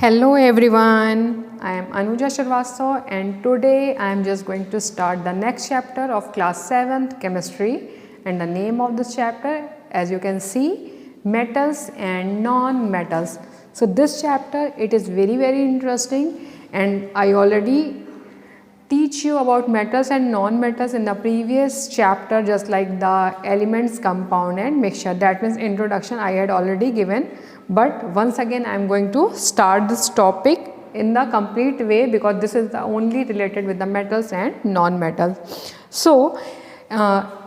Hello everyone, I am Anuja Sharvastav and today I am just going to start the next chapter of class 7th chemistry, and the name of this chapter, as you can see, metals and non-metals. So this chapter, it is very interesting, and I already teach you about metals and non-metals in the previous chapter, just like the elements, compound and mixture. That means introduction I had already given, but once again I am going to start this topic in the complete way because this is the only related with the metals and non-metals. So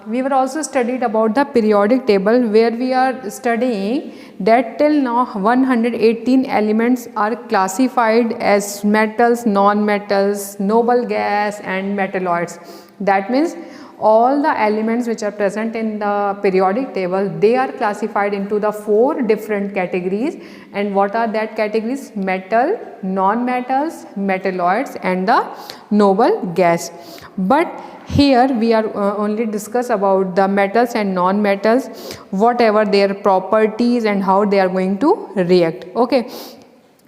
we were also studied about the periodic table, where we are studying that till now 118 elements are classified as metals, non-metals, noble gas and metalloids. That means all the elements which are present in the periodic table, they are classified into the 4 different categories. And what are that categories? Metal, non-metals, metalloids and the noble gas. But here we are only discuss about the metals and non-metals, whatever their properties and how they are going to react. Okay,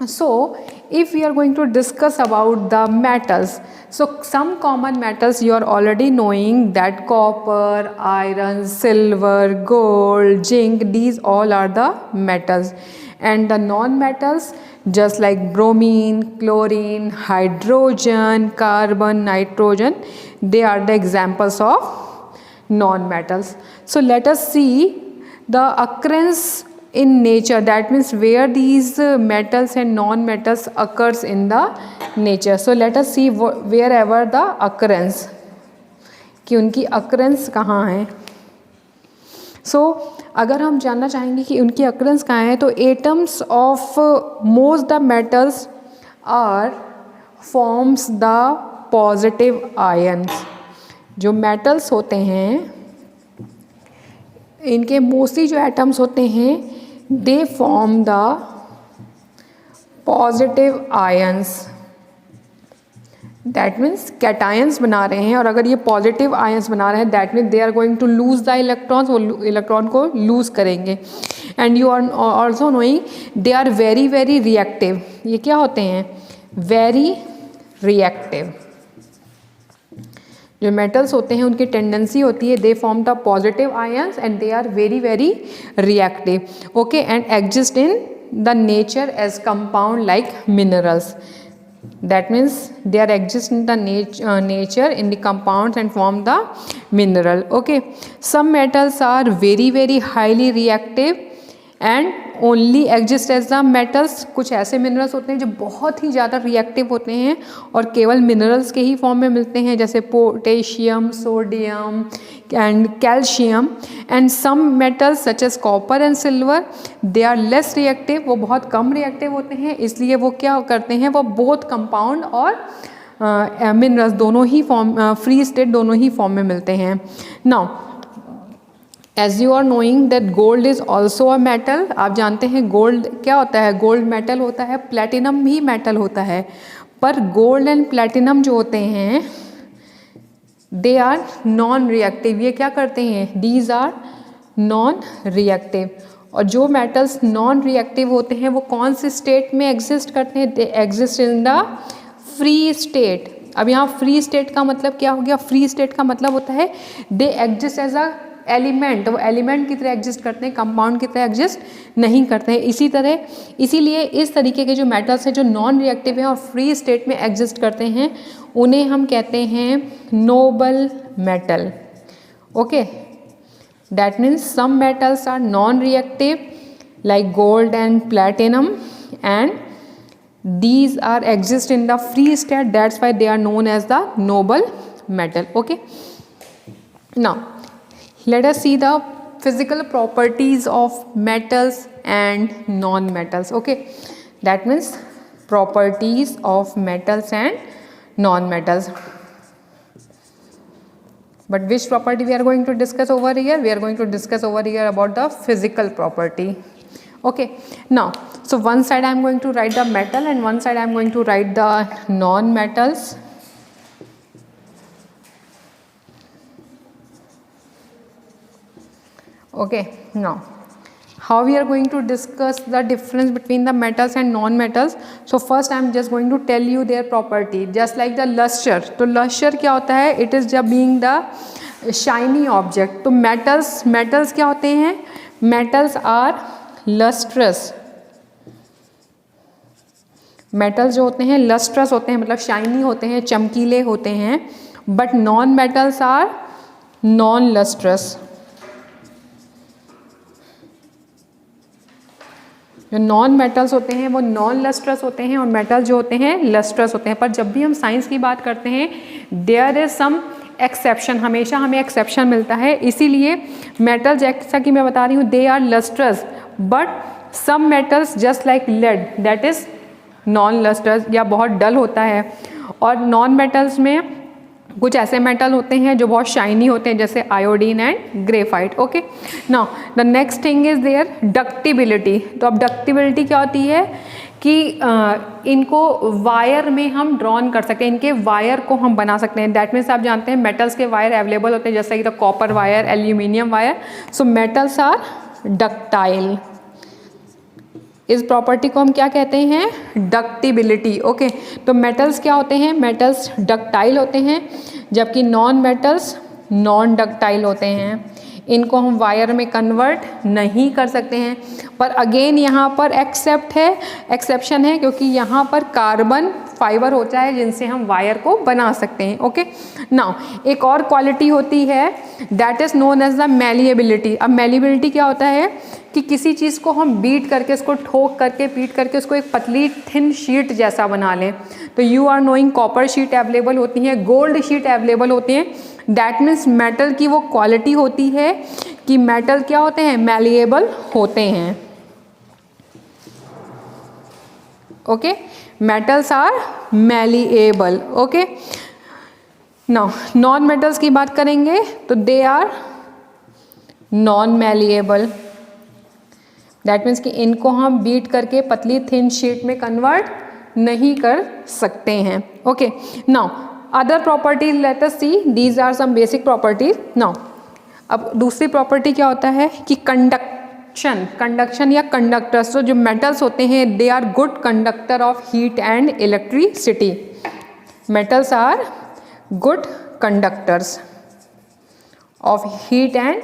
so if we are going to discuss about the metals, so some common metals you are already knowing, that copper, iron, silver, gold, zinc, these all are the metals. And the non-metals, just like bromine, chlorine, hydrogen, carbon, nitrogen, they are the examples of non-metals. So let us see the occurrence in nature, that means where these metals and non-metals occurs in the nature. So let us see wherever the occurrence, कि उनकी occurrence कहाँ है. So अगर हम जानना चाहेंगे कि उनकी occurrence कहाँ है, तो atoms of most the metals are forms the positive ions. जो metals होते हैं, इनके मोस्टली जो एटम्स होते हैं, दे form the positive ions. That means cations बना रहे हैं, और अगर ये पॉजिटिव आयंस बना रहे हैं, that means they are going to lose the electrons, वो इलेक्ट्रॉन को लूज करेंगे. And you are also knowing they are very reactive. ये क्या होते हैं? Very reactive. जो मेटल्स होते हैं उनकी टेंडेंसी होती है, they form the positive ions and they are very reactive. Okay, and exist in the nature as compound like minerals. That means they are exist in the nature in the compounds and form the mineral. Okay, some metals are very highly reactive and only exist as the metals. कुछ ऐसे minerals होते हैं जो बहुत ही ज़्यादा reactive होते हैं और केवल मिनरल्स के ही फॉर्म में मिलते हैं, जैसे potassium, sodium and calcium. And some metals such as copper and silver, they are less reactive. वो बहुत कम रिएक्टिव होते हैं, इसलिए वो क्या करते हैं, वो बोथ कंपाउंड और मिनरल्स दोनों ही फॉर्म, फ्री स्टेट दोनों ही फॉर्म में मिलते हैं. Now as you are knowing that gold is also a metal. आप जानते हैं गोल्ड क्या होता है? गोल्ड मेटल होता है, प्लेटिनम भी मेटल होता है. पर गोल्ड एंड प्लेटिनम जो होते हैं, दे आर नॉन रिएक्टिव. ये क्या करते हैं? These are non reactive. और जो मेटल्स नॉन रिएक्टिव होते हैं वो कौन से स्टेट में एग्जिस्ट करते हैं? They exist in the free state. अब यहाँ फ्री स्टेट का मतलब क्या हो गया? फ्री स्टेट का मतलब होता है they exist as a element. वो एलिमेंट की तरह एग्जिस्ट करते हैं, कंपाउंड की तरह एग्जिस्ट नहीं करते हैं. इसीलिए इस तरीके के जो मेटल्स हैं जो नॉन रिएक्टिव हैं और फ्री स्टेट में एग्जिस्ट करते हैं, उन्हें हम कहते हैं noble metal. Okay, that means some metals are non reactive like gold and platinum, and these are exist in the free state. That's why they are known as the noble metal. Okay, now let us see the physical properties of metals and non-metals. Okay, that means properties of metals and non-metals. But which property we are going to discuss over here? We are going to discuss over here about the physical property. Okay, now so one side I am going to write the metal and one side I am going to write the non-metals. Okay, now how we are going to discuss the difference between the metals and non-metals. So first I am just going to tell you their property, just like the luster. तो luster क्या होता है? It is just being the shiny object. तो metals क्या होते हैं? Metals are lustrous. Metals जो होते हैं लस्ट्रस होते हैं, मतलब शाइनी होते हैं, चमकीले होते हैं, but non metals are non lustrous. जो नॉन मेटल्स होते हैं वो नॉन लस्ट्रस होते हैं और मेटल जो होते हैं लस्ट्रस होते हैं. पर जब भी हम साइंस की बात करते हैं देयर इज सम एक्सेप्शन, हमेशा हमें एक्सेप्शन मिलता है. इसीलिए मेटल जैसा कि मैं बता रही हूँ they are lustrous, but some metals just like lead that is non lustrous या बहुत डल होता है. और नॉन मेटल्स में कुछ ऐसे मेटल होते हैं जो बहुत शाइनी होते हैं, जैसे iodine and graphite. Okay, now the next thing is their ductility. तो अब डक्टिबिलिटी क्या होती है कि इनको वायर में हम ड्रॉन कर सकते हैं, इनके वायर को हम बना सकते हैं. दैट मीन्स आप जानते हैं मेटल्स के वायर अवेलेबल होते हैं, जैसे कि the copper wire, aluminium wire. So metals are ductile. इस प्रॉपर्टी को हम क्या कहते हैं? डक्टिबिलिटी. ओके, तो मेटल्स क्या होते हैं? मेटल्स डक्टाइल होते हैं, जबकि नॉन मेटल्स नॉन डक्टाइल होते हैं. इनको हम वायर में कन्वर्ट नहीं कर सकते हैं. पर अगेन यहाँ पर एक्सेप्शन है, क्योंकि यहाँ पर कार्बन फाइबर होता है जिनसे हम वायर को बना सकते हैं. ओके, नाउ एक और क्वालिटी होती है that is known as the malleability. अब मैलिएबिलिटी क्या होता है कि किसी चीज़ को हम बीट करके, इसको ठोक करके, पीट करके उसको एक पतली थिन शीट जैसा बना लें. तो you are knowing copper sheet available होती हैं, गोल्ड शीट अवेलेबल होती हैं. दैट मीन्स मेटल की वो क्वालिटी होती है कि मेटल क्या होते हैं? मैलिएबल होते हैं. Okay, metals are malleable. Okay, now non metals की बात करेंगे तो they are non malleable. That means कि इनको हम बीट करके पतली थिन शीट में कन्वर्ट नहीं कर सकते हैं. Okay, now other properties let us see. These are some basic properties. Now अब दूसरी प्रॉपर्टी क्या होता है कि कंडक्शन या कंडक्टर्स. तो जो मेटल्स होते हैं they are good conductor of heat and electricity. Metals are good conductors of heat and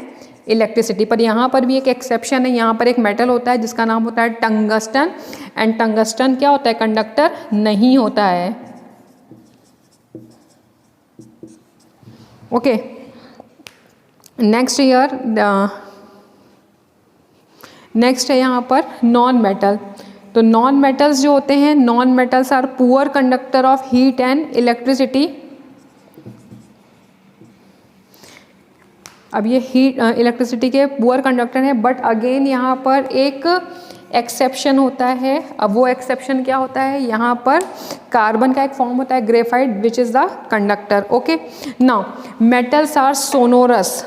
electricity. पर यहाँ पर भी एक एक्सेप्शन है. यहाँ पर एक मेटल होता है जिसका नाम होता है टंगस्टन, एंड टंगस्टन क्या होता है? कंडक्टर नहीं होता है. ओके, नेक्स्ट है यहाँ पर नॉन मेटल. तो नॉन मेटल्स जो होते हैं, non metals are poor conductor of heat and electricity. अब ये हीट इलेक्ट्रिसिटी के पुअर कंडक्टर हैं, बट अगेन यहाँ पर एक एक्सेप्शन होता है. अब वो एक्सेप्शन क्या होता है? यहाँ पर कार्बन का एक फॉर्म होता है graphite which is the conductor. Okay, now metals are sonorous.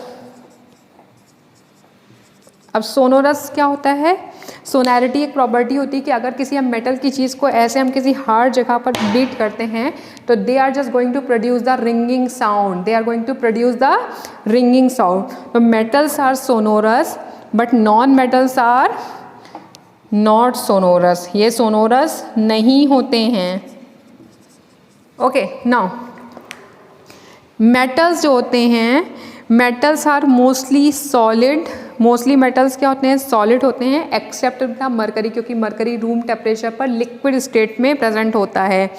अब सोनोरस क्या होता है? सोनैरिटी एक प्रॉपर्टी होती है कि अगर किसी हम मेटल की चीज़ को ऐसे हम किसी हार्ड जगह पर बीट करते हैं तो they are just going to produce the ringing sound. They are going to produce the ringing sound. तो metals are sonorous but non metals are not sonorous. ये सोनोरस नहीं होते हैं. ओके, नाउ मेटल्स जो होते हैं, metals are mostly solid. Mostly metals क्या होते हैं? सॉलिड होते हैं, एक्सेप्ट द मरकरी, क्योंकि मरकरी रूम टेम्परेचर पर लिक्विड स्टेट में प्रेजेंट होता है.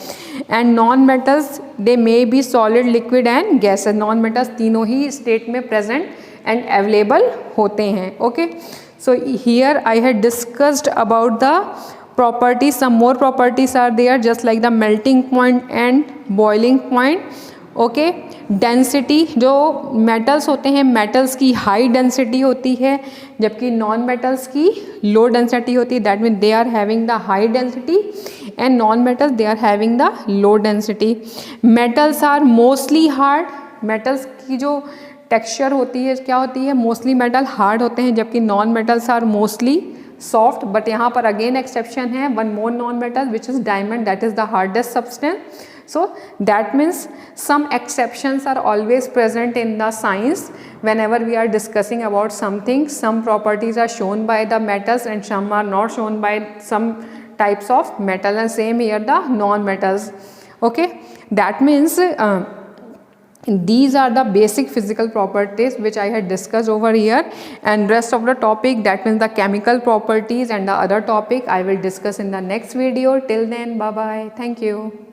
And non metals they may be solid, liquid and gases. Non metals तीनों ही स्टेट में प्रेजेंट एंड अवेलेबल होते हैं. Okay, so here I had discussed about the properties. Some more properties are there, just like the melting point and boiling point. Okay, density. जो metals होते हैं, metals की high density होती है, जबकि non metals की लो डेंसिटी होती है. That mean they are having the high density and non metals they are having the low density. Metals are mostly hard. मेटल्स की जो टेक्सचर होती है क्या होती है? मोस्टली मेटल हार्ड होते हैं, जबकि non metals are mostly soft, but यहाँ पर again exception है, one more non-metal which is diamond, that is the hardest substance. So that means some exceptions are always present in the science. Whenever we are discussing about something, some properties are shown by the metals and some are not shown by some types of metal, and same here the non-metals. Okay, that means these are the basic physical properties which I had discussed over here, and rest of the topic, that means the chemical properties and the other topic, I will discuss in the next video. Till then, bye bye, thank you.